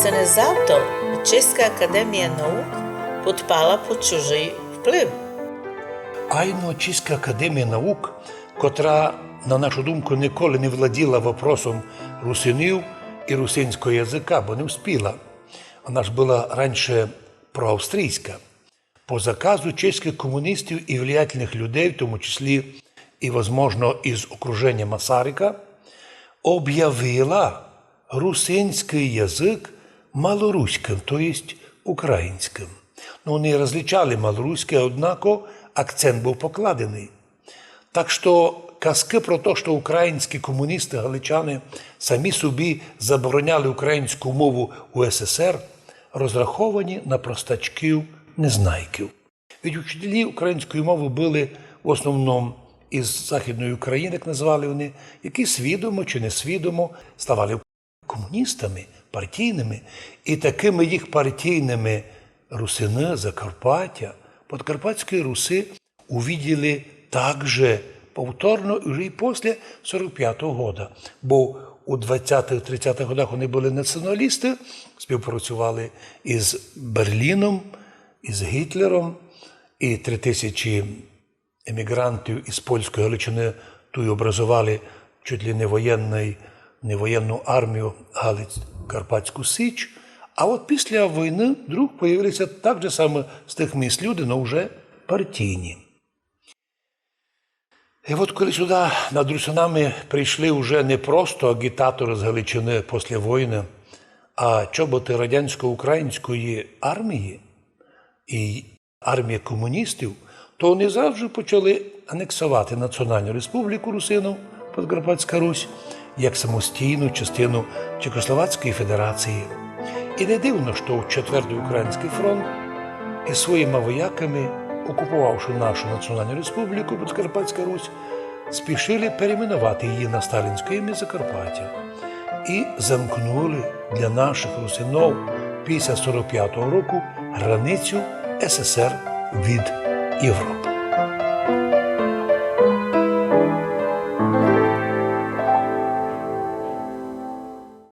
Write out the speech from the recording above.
Це не завтра Чеська академія наук підпала під чужий вплив. Айно Чеська академія наук, котра, на нашу думку, ніколи не владіла вопросом русинів і русинського язика, бо не вспіла. Вона ж була раніше проавстрійська. По заказу чеських комуністів і влиятельних людей, в тому числі і, можливо, із окруження Масарика, об'явила русинський язик малоруським, тобто українським. Вони розлічали малоруське, однако акцент був покладений. Так що казки про те, що українські комуністи, галичани самі собі забороняли українську мову у СССР, розраховані на простачків-незнайків. Від учителі української мови були в основному із Західної України, як називали вони, які свідомо чи несвідомо ставали комуністами, партійними. І такими їх партійними русини Закарпаття, Подкарпатської Руси увиділи також повторно вже і після 45-го року. Бо у 20-30-х годах вони були націоналісти, співпрацювали із Берліном, із Гітлером, і 3000 емігрантів із польської Галичини тут образували чуть ли не воєнну армію Галиць-Карпатську Січ. А от після війни вдруг з'явилися так же саме з тих місць люди, але вже партійні. І от коли сюди над русинами прийшли вже не просто агітатори з Галичини після війни, а чоботи радянсько-української армії і армії комуністів, то вони зразу почали анексувати Національну Республіку Русинів, Подкарпатська Русь, як самостійну частину Чехословацької Федерації. І не дивно, що Четвертий Український фронт із своїми вояками, окупувавши нашу Національну Республіку Подкарпатська Русь, спішили перейменувати її на сталінське ім'я Закарпаття і замкнули для наших русинів після 45-го року границю СССР від Європи.